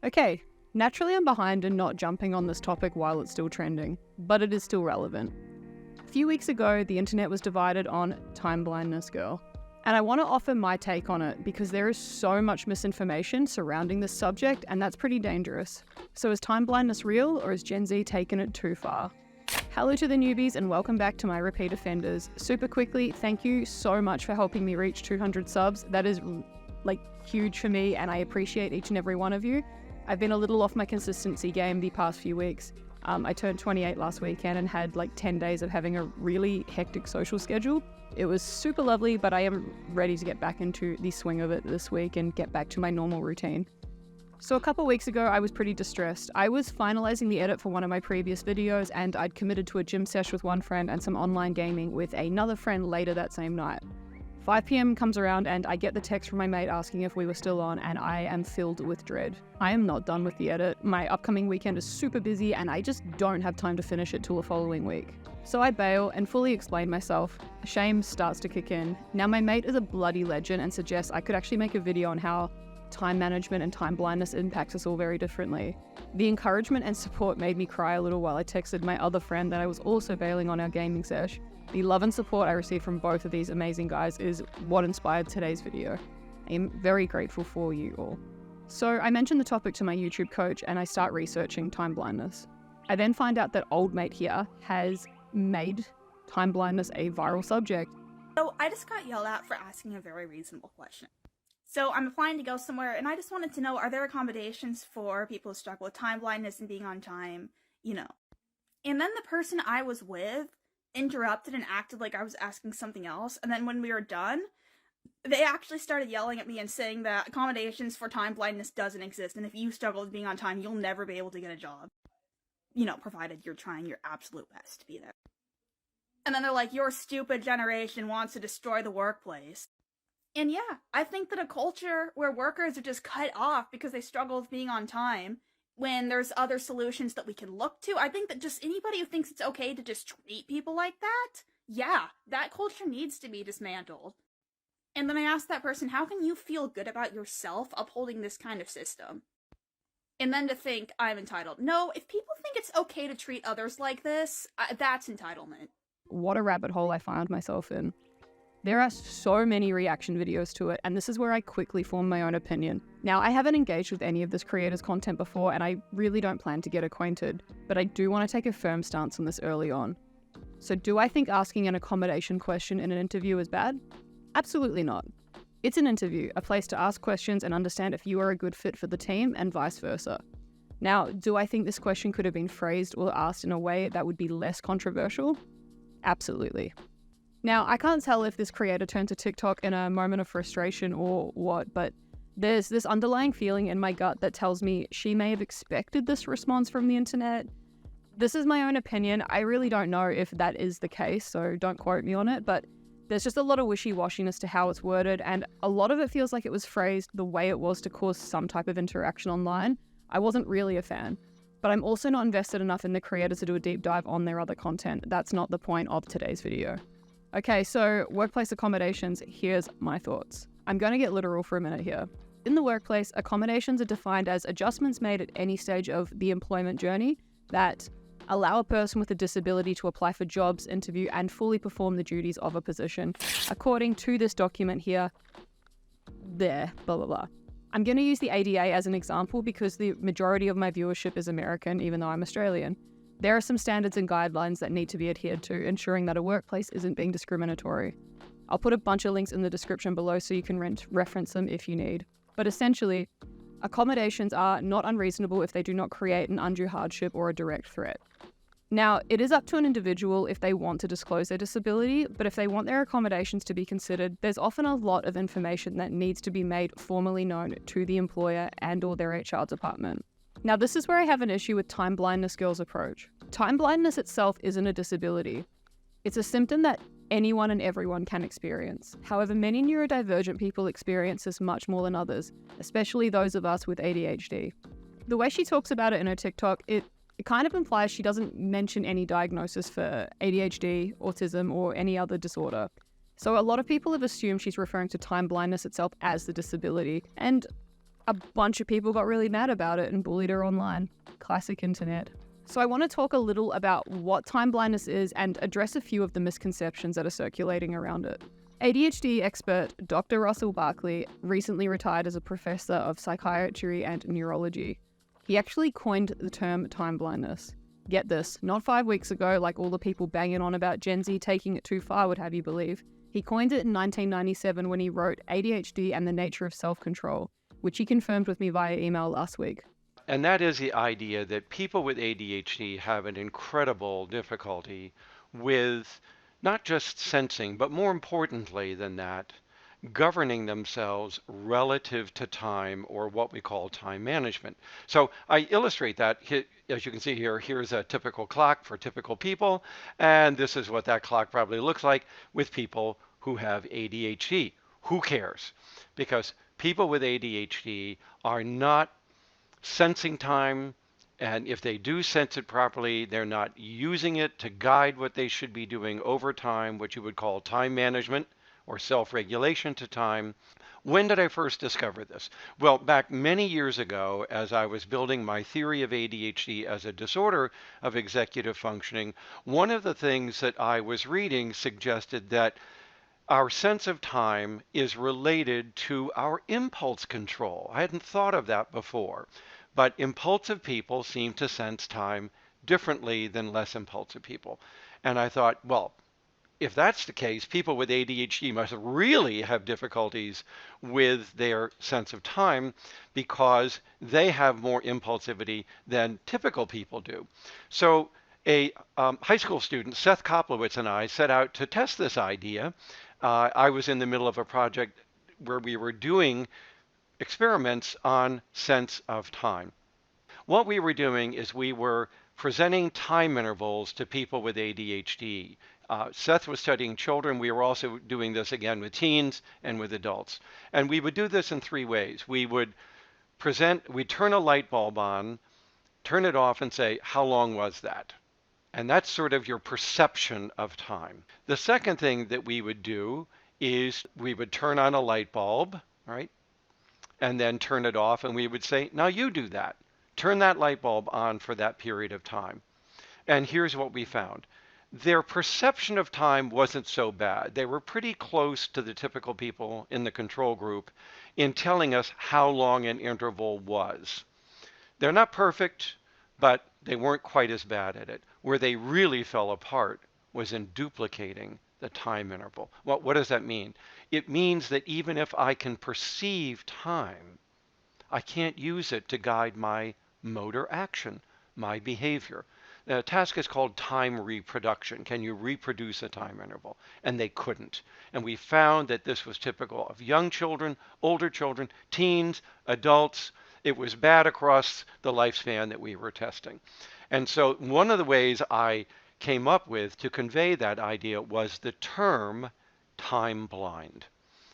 Okay, naturally I'm behind in not jumping on this topic while it's still trending, but it is still relevant. A few weeks ago, the internet was divided on time-blindness girl. And I want to offer my take on it because there is so much misinformation surrounding this subject, and that's pretty dangerous. So is time-blindness real, or is Gen Z taken it too far? Hello to the newbies and welcome back to my repeat offenders. Super quickly, thank you so much for helping me reach 200 subs. That is huge for me, and I appreciate each and every one of you. I've been a little off my consistency game the past few weeks. I turned 28 last weekend and had 10 days of having a really hectic social schedule. It was super lovely, but I am ready to get back into the swing of it this week and get back to my normal routine. So a couple weeks ago, I was pretty distressed. I was finalizing the edit for one of my previous videos, and I'd committed to a gym sesh with one friend and some online gaming with another friend later that same night. 5 p.m. comes around and I get the text from my mate asking if we were still on, and I am filled with dread. I am not done with the edit. My upcoming weekend is super busy and I just don't have time to finish it till the following week. So I bail and fully explain myself. Shame starts to kick in. Now my mate is a bloody legend and suggests I could actually make a video on how time management and time blindness impacts us all very differently. The encouragement and support made me cry a little while I texted my other friend that I was also bailing on our gaming sesh. The love and support I received from both of these amazing guys is what inspired today's video. I am very grateful for you all. So I mentioned the topic to my YouTube coach and I start researching time blindness. I then find out that old mate here has made time blindness a viral subject. So I just got yelled at for asking a very reasonable question. So I'm applying to go somewhere and I just wanted to know, are there accommodations for people who struggle with time blindness and being on time, And then the person I was with interrupted and acted like I was asking something else, and then when we were done, they actually started yelling at me and saying that accommodations for time blindness doesn't exist, and if you struggle with being on time, you'll never be able to get a job. Provided you're trying your absolute best to be there. And then they're like, your stupid generation wants to destroy the workplace. And yeah, I think that a culture where workers are just cut off because they struggle with being on time, when there's other solutions that we can look to, I think that just anybody who thinks it's okay to just treat people like that, yeah, that culture needs to be dismantled. And then I asked that person, how can you feel good about yourself upholding this kind of system? And then to think I'm entitled. No, if people think it's okay to treat others like this, that's entitlement. What a rabbit hole I found myself in. There are so many reaction videos to it, and this is where I quickly form my own opinion. Now, I haven't engaged with any of this creator's content before, and I really don't plan to get acquainted, but I do want to take a firm stance on this early on. So do I think asking an accommodation question in an interview is bad? Absolutely not. It's an interview, a place to ask questions and understand if you are a good fit for the team, and vice versa. Now, do I think this question could have been phrased or asked in a way that would be less controversial? Absolutely. Now, I can't tell if this creator turned to TikTok in a moment of frustration or what, but there's this underlying feeling in my gut that tells me she may have expected this response from the internet. This is my own opinion. I really don't know if that is the case, so don't quote me on it, but there's just a lot of wishy-washiness to how it's worded, and a lot of it feels like it was phrased the way it was to cause some type of interaction online. I wasn't really a fan, but I'm also not invested enough in the creator to do a deep dive on their other content. That's not the point of today's video. Okay, so workplace accommodations, here's my thoughts. I'm going to get literal for a minute here. In the workplace, accommodations are defined as adjustments made at any stage of the employment journey that allow a person with a disability to apply for jobs, interview, and fully perform the duties of a position. According to this document here, blah, blah, blah. I'm going to use the ADA as an example because the majority of my viewership is American, even though I'm Australian. There are some standards and guidelines that need to be adhered to, ensuring that a workplace isn't being discriminatory. I'll put a bunch of links in the description below so you can reference them if you need. But essentially, accommodations are not unreasonable if they do not create an undue hardship or a direct threat. Now, it is up to an individual if they want to disclose their disability, but if they want their accommodations to be considered, there's often a lot of information that needs to be made formally known to the employer and/or their HR department. Now, this is where I have an issue with time blindness girl's approach. Time blindness itself isn't a disability. It's a symptom that anyone and everyone can experience. However, many neurodivergent people experience this much more than others, especially those of us with ADHD. The way she talks about it in her TikTok, it kind of implies she doesn't mention any diagnosis for ADHD, autism, or any other disorder. So a lot of people have assumed she's referring to time blindness itself as the disability, and A bunch of people got really mad about it and bullied her online. Classic internet. So I want to talk a little about what time blindness is and address a few of the misconceptions that are circulating around it. ADHD expert Dr. Russell Barkley recently retired as a professor of psychiatry and neurology. He actually coined the term time blindness. Get this, not 5 weeks ago like all the people banging on about Gen Z taking it too far would have you believe. He coined it in 1997 when he wrote ADHD and the Nature of Self-Control, which he confirmed with me via email last week. And that is the idea that people with ADHD have an incredible difficulty with not just sensing, but more importantly than that, governing themselves relative to time, or what we call time management. So I illustrate that. As you can see here, here's a typical clock for typical people, and this is what that clock probably looks like with people who have ADHD. Who cares? Because people with ADHD are not sensing time, and if they do sense it properly, they're not using it to guide what they should be doing over time, what you would call time management or self-regulation to time. When did I first discover this? Well, back many years ago, as I was building my theory of ADHD as a disorder of executive functioning, one of the things that I was reading suggested that our sense of time is related to our impulse control. I hadn't thought of that before, but impulsive people seem to sense time differently than less impulsive people. And I thought, well, if that's the case, people with ADHD must really have difficulties with their sense of time because they have more impulsivity than typical people do. So a high school student, Seth Koplowitz, and I set out to test this idea. I was in the middle of a project where we were doing experiments on sense of time. What we were doing is we were presenting time intervals to people with ADHD. Seth was studying children. We were also doing this again with teens and with adults. And we would do this in 3 ways. We'd turn a light bulb on, turn it off, and say, how long was that? And that's sort of your perception of time. The second thing that we would do is we would turn on a light bulb, right? And then turn it off, and we would say, now you do that. Turn that light bulb on for that period of time. And here's what we found. Their perception of time wasn't so bad. They were pretty close to the typical people in the control group in telling us how long an interval was. They're not perfect, but they weren't quite as bad at it. Where they really fell apart was in duplicating the time interval. Well, what does that mean? It means that even if I can perceive time, I can't use it to guide my motor action, my behavior. The task is called time reproduction. Can you reproduce a time interval? And they couldn't. And we found that this was typical of young children, older children, teens, adults. It was bad across the lifespan that we were testing. And so one of the ways I came up with to convey that idea was the term time blind.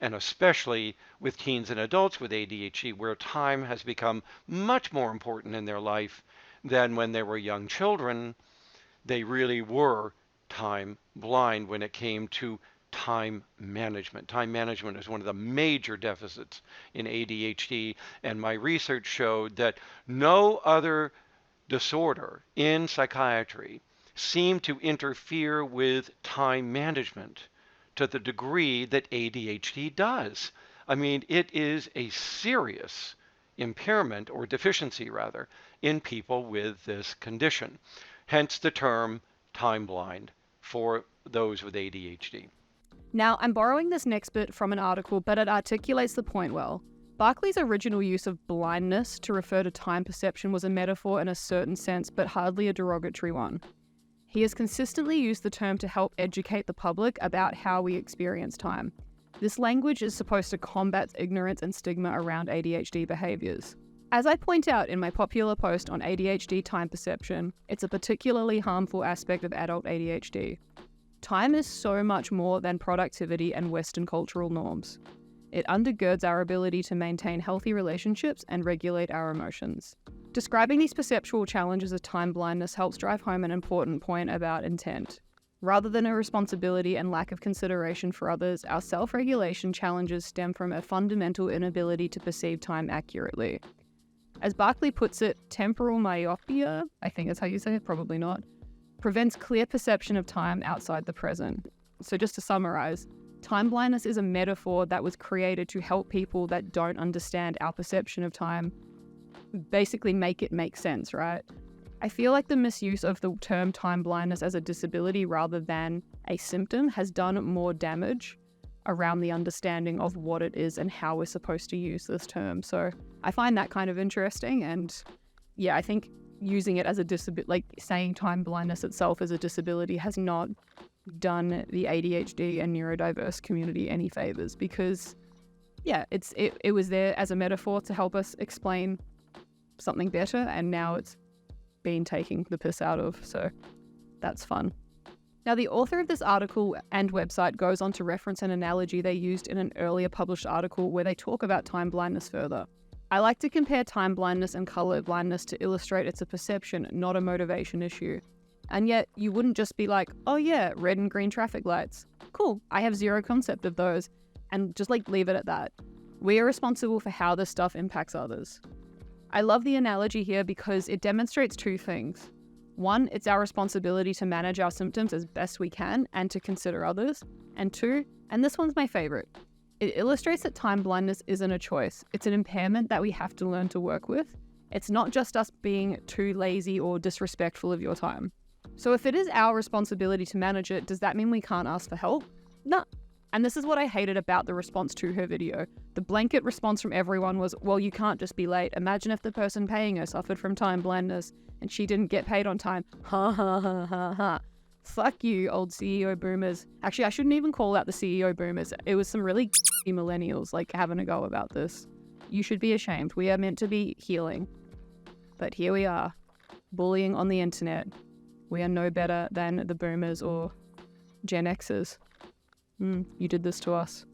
And especially with teens and adults with ADHD, where time has become much more important in their life than when they were young children, they really were time blind when it came to time management. Time management is one of the major deficits in ADHD, and my research showed that no other disorder in psychiatry seemed to interfere with time management to the degree that ADHD does. I mean, it is a serious impairment, or deficiency rather, in people with this condition. Hence the term time blind for those with ADHD. Now, I'm borrowing this next bit from an article, but it articulates the point well. Barkley's original use of blindness to refer to time perception was a metaphor in a certain sense, but hardly a derogatory one. He has consistently used the term to help educate the public about how we experience time. This language is supposed to combat ignorance and stigma around ADHD behaviors. As I point out in my popular post on ADHD time perception, it's a particularly harmful aspect of adult ADHD. Time is so much more than productivity and Western cultural norms. It undergirds our ability to maintain healthy relationships and regulate our emotions. Describing these perceptual challenges of time blindness helps drive home an important point about intent. Rather than a responsibility and lack of consideration for others, our self-regulation challenges stem from a fundamental inability to perceive time accurately. As Barclay puts it, temporal myopia, I think that's how you say it, probably not, prevents clear perception of time outside the present. So just to summarize, time blindness is a metaphor that was created to help people that don't understand our perception of time basically make it make sense, right? I feel like the misuse of the term time blindness as a disability rather than a symptom has done more damage around the understanding of what it is and how we're supposed to use this term. So I find that kind of interesting. And yeah, I think using it as a disability, like saying time blindness itself as a disability, has not done the ADHD and neurodiverse community any favors, because yeah, it was there as a metaphor to help us explain something better, and now it's been taking the piss out of, so that's fun. Now, the author of this article and website goes on to reference an analogy they used in an earlier published article where they talk about time blindness further. I like to compare time blindness and color blindness to illustrate it's a perception, not a motivation issue. And yet, you wouldn't just be like, oh yeah, red and green traffic lights. Cool, I have zero concept of those, and just like leave it at that. We are responsible for how this stuff impacts others. I love the analogy here because it demonstrates two things. One, it's our responsibility to manage our symptoms as best we can and to consider others. And two, and this one's my favorite, it illustrates that time blindness isn't a choice. It's an impairment that we have to learn to work with. It's not just us being too lazy or disrespectful of your time. So if it is our responsibility to manage it, does that mean we can't ask for help? No. And this is what I hated about the response to her video. The blanket response from everyone was, well, you can't just be late. Imagine if the person paying her suffered from time blindness and she didn't get paid on time. Ha ha ha ha ha. Fuck you, old CEO boomers. Actually, I shouldn't even call out the CEO boomers. It was some really millennials like having a go about this. You should be ashamed. We are meant to be healing. But here we are, bullying on the internet. We are no better than the boomers or Gen Xers. You did this to us.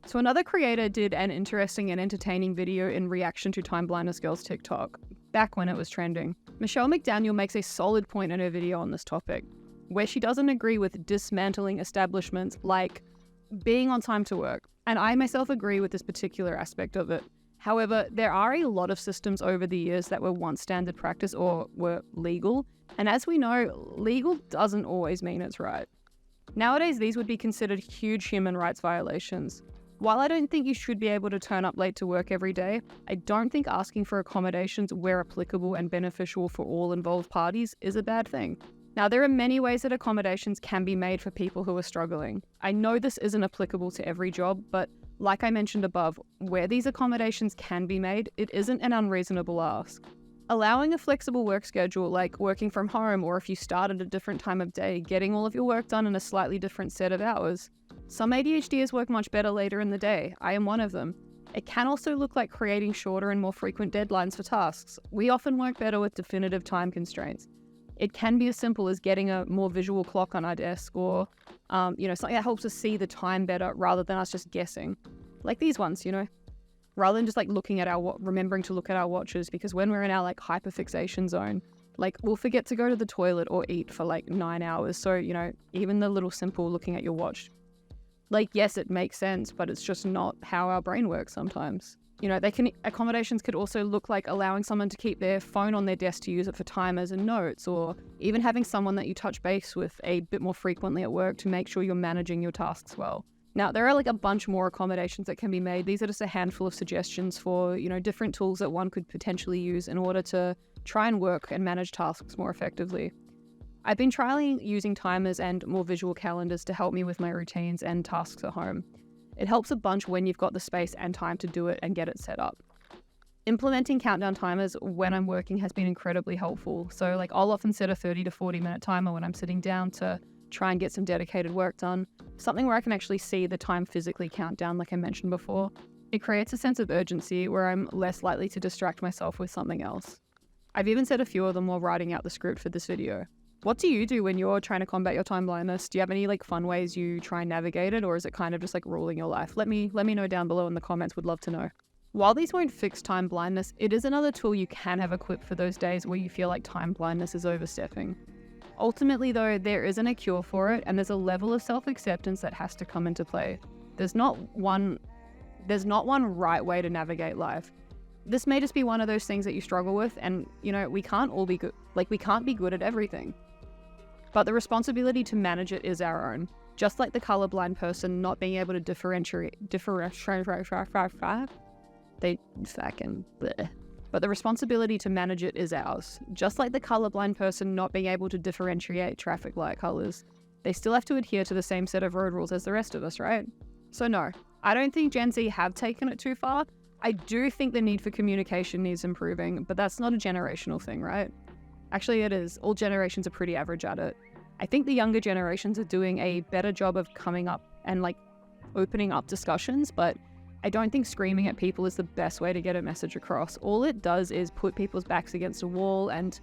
So another creator did an interesting and entertaining video in reaction to Time Blindness Girl's TikTok, back when it was trending. Michelle McDaniel makes a solid point in her video on this topic, where she doesn't agree with dismantling establishments like being on time to work. And I myself agree with this particular aspect of it. However, there are a lot of systems over the years that were once standard practice or were legal. And as we know, legal doesn't always mean it's right. Nowadays, these would be considered huge human rights violations. While I don't think you should be able to turn up late to work every day, I don't think asking for accommodations where applicable and beneficial for all involved parties is a bad thing. Now, there are many ways that accommodations can be made for people who are struggling. I know this isn't applicable to every job, but like I mentioned above, where these accommodations can be made, it isn't an unreasonable ask. Allowing a flexible work schedule, like working from home, or if you start at a different time of day, getting all of your work done in a slightly different set of hours. Some ADHDers work much better later in the day. I am one of them. It can also look like creating shorter and more frequent deadlines for tasks. We often work better with definitive time constraints. It can be as simple as getting a more visual clock on our desk, or something that helps us see the time better rather than us just guessing. Like these ones, rather than just like remembering to look at our watches, because when we're in our like hyperfixation zone, like we'll forget to go to the toilet or eat for like 9 hours. So, even the little simple looking at your watch, like, yes, it makes sense, but it's just not how our brain works sometimes. Accommodations could also look like allowing someone to keep their phone on their desk to use it for timers and notes, or even having someone that you touch base with a bit more frequently at work to make sure you're managing your tasks well. Now, there are like a bunch more accommodations that can be made. These are just a handful of suggestions for, different tools that one could potentially use in order to try and work and manage tasks more effectively. I've been trialing using timers and more visual calendars to help me with my routines and tasks at home. It helps a bunch when you've got the space and time to do it and get it set up. Implementing countdown timers when I'm working has been incredibly helpful. So like I'll often set a 30 to 40 minute timer when I'm sitting down to try and get some dedicated work done. Something where I can actually see the time physically count down like I mentioned before. It creates a sense of urgency where I'm less likely to distract myself with something else. I've even set a few of them while writing out the script for this video. What do you do when you're trying to combat your time blindness? Do you have any like fun ways you try and navigate it, or is it kind of just like ruling your life? Let me know down below in the comments, would love to know. While these won't fix time blindness, it is another tool you can have equipped for those days where you feel like time blindness is overstepping. Ultimately, though, there isn't a cure for it, and there's a level of self-acceptance that has to come into play. There's not one right way to navigate life. This may just be one of those things that you struggle with, and, you know, we can't all be good. Like, we can't be good at everything. But the responsibility to manage it is our own. Just like the colorblind person not being able to differentiate, but the responsibility to manage it is ours. Just like the colorblind person not being able to differentiate traffic light colors, they still have to adhere to the same set of road rules as the rest of us, right? So no, I don't think Gen Z have taken it too far. I do think the need for communication needs improving, but that's not a generational thing, right? Actually, it is. All generations are pretty average at it. I think the younger generations are doing a better job of coming up and like opening up discussions, but I don't think screaming at people is the best way to get a message across. All it does is put people's backs against a wall, and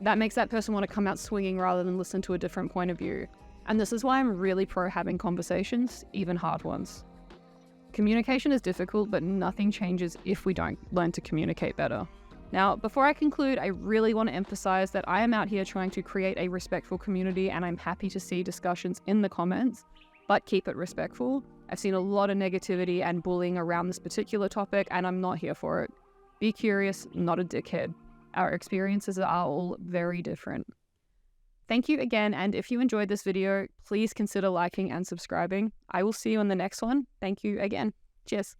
that makes that person want to come out swinging rather than listen to a different point of view. And this is why I'm really pro having conversations, even hard ones. Communication is difficult, but nothing changes if we don't learn to communicate better. Now, before I conclude, I really want to emphasize that I am out here trying to create a respectful community, and I'm happy to see discussions in the comments, but keep it respectful. I've seen a lot of negativity and bullying around this particular topic, and I'm not here for it. Be curious, not a dickhead. Our experiences are all very different. Thank you again, and if you enjoyed this video, please consider liking and subscribing. I will see you in the next one. Thank you again. Cheers.